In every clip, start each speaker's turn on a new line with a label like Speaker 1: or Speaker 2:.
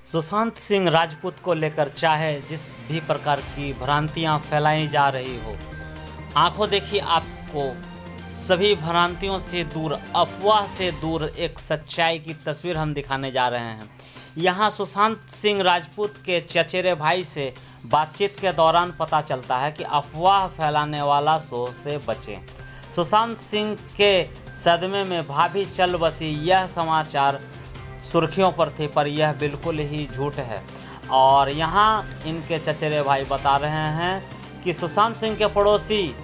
Speaker 1: सुशांत सिंह राजपूत को लेकर चाहे जिस भी प्रकार की भ्रांतियां फैलाई जा रही हो, आंखों देखी आपको सभी भ्रांतियों से दूर, अफवाह से दूर एक सच्चाई की तस्वीर हम दिखाने जा रहे हैं। यहाँ सुशांत सिंह राजपूत के चचेरे भाई से बातचीत के दौरान पता चलता है कि अफवाह फैलाने वाला शो से बचें। सुशांत सिंह के सदमे में भाभी चल बसी, यह समाचार सुर्खियों पर थे, पर यह बिल्कुल ही झूठ है। और यहाँ इनके चचेरे भाई बता रहे हैं कि सुशांत सिंह के पड़ोसी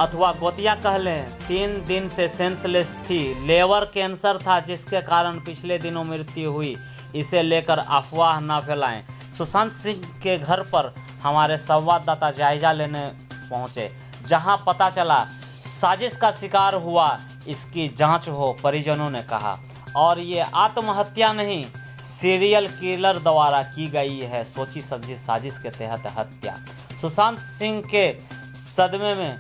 Speaker 1: अथवा गोतिया कह लें, 3 दिन से सेंसलेस थी, लेवर कैंसर था जिसके कारण पिछले दिनों मृत्यु हुई। इसे लेकर अफवाह न फैलाएं। सुशांत सिंह के घर पर हमारे संवाददाता जायजा लेने पहुंचे, जहां पता चला साजिश का शिकार हुआ, इसकी जांच हो, परिजनों ने कहा। और ये आत्महत्या नहीं, सीरियल किलर द्वारा की गई है, सोची समझी साजिश के तहत हत्या। सुशांत सिंह के सदमे में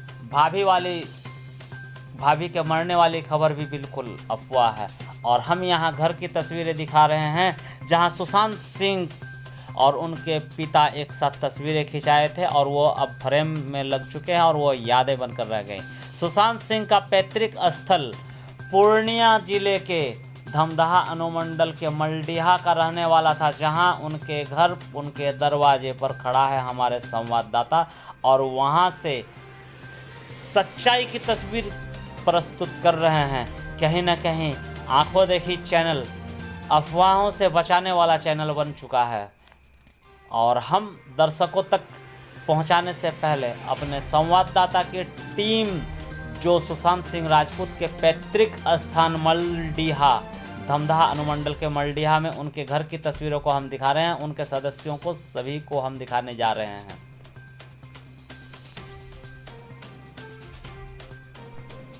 Speaker 1: भाभी के मरने वाली खबर भी बिल्कुल अफवाह है। और हम यहाँ घर की तस्वीरें दिखा रहे हैं, जहाँ सुशांत सिंह और उनके पिता एक साथ तस्वीरें खिंचाए थे और वो अब फ्रेम में लग चुके हैं और वो यादें बनकर रह गई। सुशांत सिंह का पैतृक स्थल पूर्णिया जिले के धमदाहा अनुमंडल के मलडीहा का रहने वाला था, जहां उनके घर, उनके दरवाजे पर खड़ा है हमारे संवाददाता और वहां से सच्चाई की तस्वीर प्रस्तुत कर रहे हैं। कहीं ना कहीं आंखों देखी चैनल अफवाहों से बचाने वाला चैनल बन चुका है। और हम दर्शकों तक पहुंचाने से पहले अपने संवाददाता की टीम, जो सुशांत सिंह राजपूत के पैतृक स्थान मलडीहा, धमदाहा अनुमंडल के मलडीहा में उनके घर की तस्वीरों को हम दिखा रहे हैं, उनके सदस्यों को, सभी को हम दिखाने जा रहे हैं,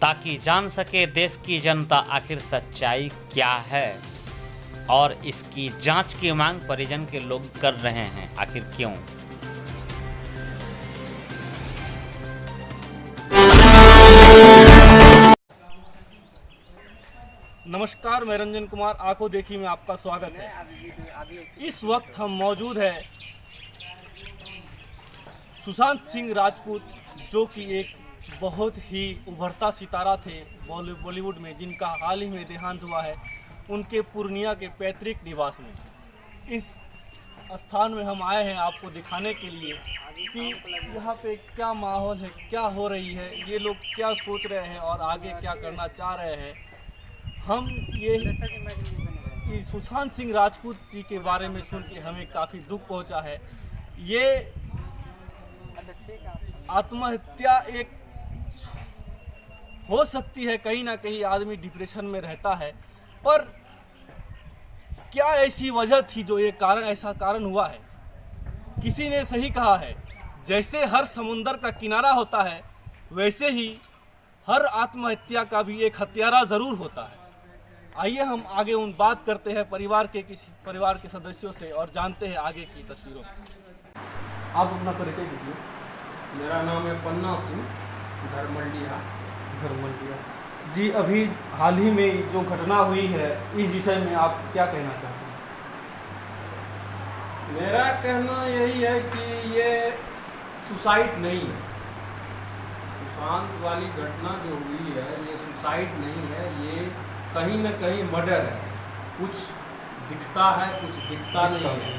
Speaker 1: ताकि जान सके देश की जनता आखिर सच्चाई क्या है। और इसकी जांच की मांग परिजन के लोग कर रहे हैं, आखिर क्यों।
Speaker 2: नमस्कार, मैं रंजन कुमार, आंखों देखी में आपका स्वागत है। इस वक्त हम मौजूद हैं सुशांत सिंह राजपूत, जो कि एक बहुत ही उभरता सितारा थे बॉलीवुड में, जिनका हाल ही में देहांत हुआ है, उनके पूर्णिया के पैतृक निवास में। इस स्थान में हम आए हैं आपको दिखाने के लिए कि यहाँ पे क्या माहौल है, क्या हो रही है, ये लोग क्या सोच रहे हैं और आगे क्या करना चाह रहे हैं। हम ये सुशांत सिंह राजपूत जी के बारे में सुन के हमें काफ़ी दुख पहुंचा है। ये आत्महत्या एक हो सकती है, कहीं ना कहीं आदमी डिप्रेशन में रहता है, पर क्या ऐसी वजह थी जो ये कारण, ऐसा कारण हुआ है। किसी ने सही कहा है, जैसे हर समुंदर का किनारा होता है, वैसे ही हर आत्महत्या का भी एक हत्यारा ज़रूर होता है। आइए हम आगे उन बात करते हैं किसी परिवार के सदस्यों से और जानते हैं आगे की तस्वीरों। आप अपना परिचय दीजिए।
Speaker 3: मेरा नाम है पन्ना सिंह, घर मलडीहा।
Speaker 2: जी, अभी हाल ही में जो घटना हुई है, इस विषय में आप क्या कहना चाहते हैं?
Speaker 3: मेरा कहना यही है कि ये सुसाइड नहीं है। सुशांत वाली घटना जो हुई है, ये सुसाइड नहीं है, ये कहीं न कहीं मर्डर है। कुछ दिखता है, कुछ दिखता नहीं है।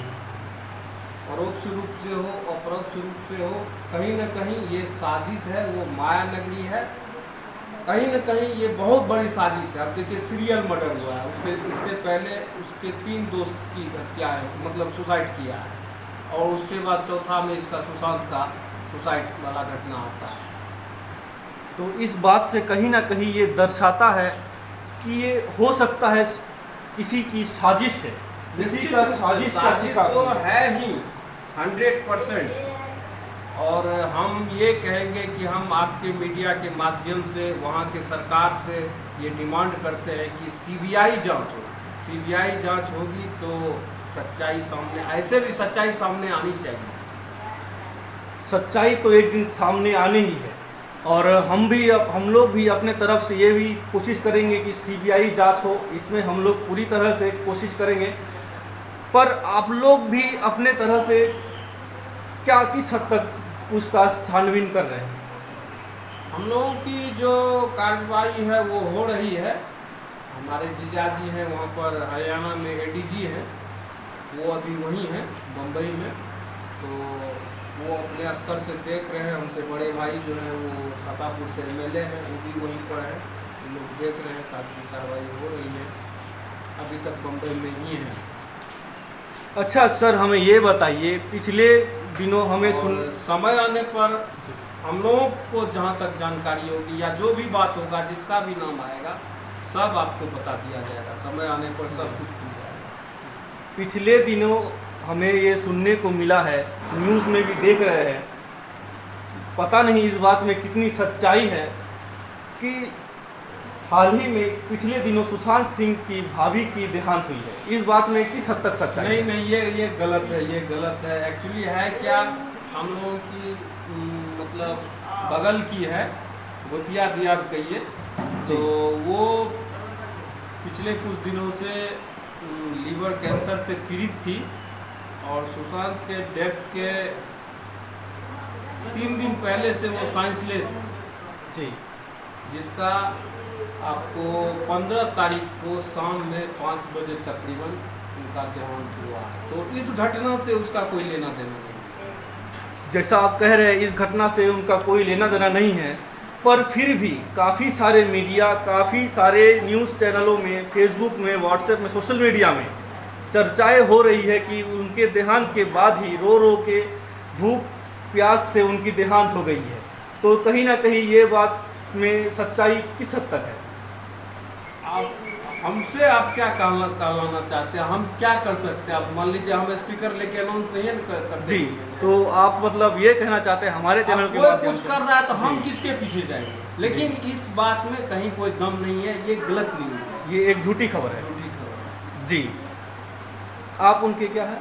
Speaker 3: परोक्ष रूप से हो, अपरोक्ष रूप से हो, कहीं न कहीं ये साजिश है, वो माया नगरी है। कहीं न कहीं ये बहुत बड़ी साजिश है। अब देखिए, सीरियल मर्डर हुआ है, इससे पहले उसके 3 दोस्त की हत्या है, मतलब सुसाइड किया है, और उसके बाद चौथा में इसका सुशांत का सुसाइड वाला घटना आता है।
Speaker 2: तो इस बात से कहीं ना कहीं ये दर्शाता है कि ये हो सकता है किसी की साजिश है, किसी का साजिश
Speaker 3: तो है ही 100%। और हम ये कहेंगे कि हम आपके मीडिया के माध्यम से वहाँ के सरकार से ये डिमांड करते हैं कि सीबीआई जांच हो। सीबीआई जांच होगी तो सच्चाई सामने, ऐसे भी सच्चाई सामने आनी चाहिए।
Speaker 2: सच्चाई तो एक दिन सामने आनी ही है। और हम लोग भी अपने तरफ से ये भी कोशिश करेंगे कि सीबीआई जांच हो। इसमें हम लोग पूरी तरह से कोशिश करेंगे पर आप लोग भी अपने तरह से क्या किस हद तक पूछताछ छानबीन कर रहे हैं?
Speaker 3: हम लोगों की जो कार्यवाही है वो हो रही है। हमारे जीजाजी हैं वहाँ पर हरियाणा में एडीजी हैं, वो अभी वहीं हैं बम्बई में, तो वो अपने स्तर से देख रहे हैं। हमसे बड़े भाई जो हैं वो छातापुर से एमएलए हैं, वो भी वहीं पर है, वो लोग देख रहे हैं ताकि कार्रवाई हो रही है। अभी तक बम्बई में ही हैं।
Speaker 2: अच्छा सर, हमें ये बताइए, पिछले दिनों हमें
Speaker 3: और समय आने पर हम लोगों को जहाँ तक जानकारी होगी या जो भी बात होगा, जिसका भी नाम आएगा, सब आपको बता दिया जाएगा। समय आने पर सब कुछ खुल जाएगा।
Speaker 2: पिछले दिनों हमें ये सुनने को मिला है, न्यूज़ में भी देख रहे हैं, पता नहीं इस बात में कितनी सच्चाई है कि हाल ही में पिछले दिनों सुशांत सिंह की भाभी की देहांत हुई है। इस बात में किस हद तक सच्चाई है?
Speaker 3: नहीं, ये गलत है, ये गलत है। एक्चुअली है क्या, हम लोगों की मतलब बगल की है, गोतिया दियाद कहिए, तो वो पिछले कुछ दिनों से लीवर कैंसर से पीड़ित थी और सुशांत के डेथ के 3 दिन पहले से वो साइंसलेस थी
Speaker 2: जी,
Speaker 3: जिसका आपको 15 तारीख को शाम में 5 बजे तकरीबन उनका देहांत हुआ। तो इस घटना से उसका कोई लेना देना नहीं है।
Speaker 2: जैसा आप कह रहे हैं, इस घटना से उनका कोई लेना देना नहीं है, पर फिर भी काफ़ी सारे मीडिया, काफ़ी सारे न्यूज़ चैनलों में, फेसबुक में, व्हाट्सएप में, सोशल मीडिया में चर्चाएं हो रही है कि उनके देहांत के बाद ही रो रो के भूख प्यास से उनकी देहांत हो गई है। तो कहीं ना कहीं ये बात में सच्चाई किस हद तक है?
Speaker 3: हमसे आप क्या कहलाना चाहते हैं? हम क्या कर सकते हैं? आप मान लीजिए हम स्पीकर लेके अनाउंस नहीं है करते
Speaker 2: जी, तो आप मतलब ये कहना चाहते हैं हमारे चैनल के माध्यम
Speaker 3: कुछ
Speaker 2: से
Speaker 3: कर रहा है तो हम किसके पीछे जाएंगे? लेकिन इस बात में कहीं कोई दम नहीं है, ये गलत न्यूज़ है,
Speaker 2: ये एक झूठी खबर है।
Speaker 3: झूठी खबर है।
Speaker 2: जी, आप उनके क्या है?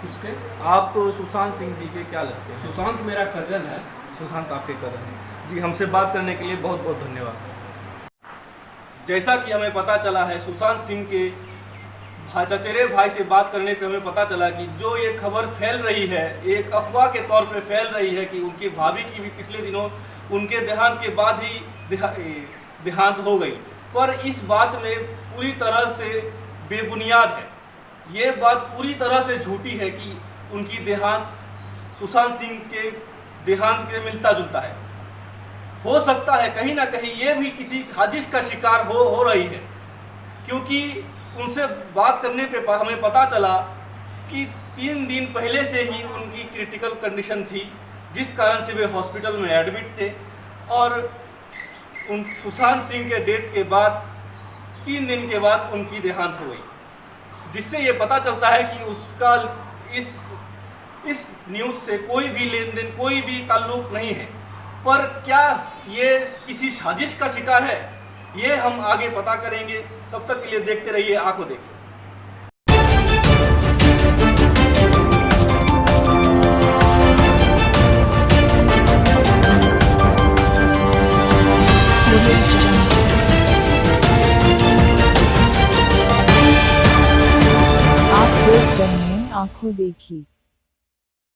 Speaker 3: किसके?
Speaker 2: आप तो सुशांत सिंह जी के क्या लगते हैं?
Speaker 3: सुशांत मेरा कजन है।
Speaker 2: सुशांत आपके कजन हैं। जी, हमसे बात करने के लिए बहुत बहुत धन्यवाद। जैसा कि हमें पता चला है, सुशांत सिंह के चचेरे भाई से बात करने पे हमें पता चला कि जो ये खबर फैल रही है, एक अफवाह के तौर पे फैल रही है कि उनकी भाभी की भी पिछले दिनों उनके देहांत के बाद ही देहांत हो गई, पर इस बात में पूरी तरह से बेबुनियाद है। ये बात पूरी तरह से झूठी है कि उनकी देहांत सुशांत सिंह के देहांत के मिलता जुलता है। हो सकता है कहीं ना कहीं ये भी किसी साजिश का शिकार हो रही है, क्योंकि उनसे बात करने पे हमें पता चला कि 3 दिन पहले से ही उनकी क्रिटिकल कंडीशन थी, जिस कारण से वे हॉस्पिटल में एडमिट थे, और सुशांत सिंह के डेथ के बाद 3 दिन के बाद उनकी देहांत हो गई, जिससे ये पता चलता है कि उसका इस न्यूज़ से कोई भी लेन देन, कोई भी ताल्लुक नहीं है। पर क्या ये किसी साजिश का शिकार है, ये हम आगे पता करेंगे। तब तक के लिए देखते रहिए आंखों देखिए।
Speaker 4: आप देख रहे हैं आंखों देखी।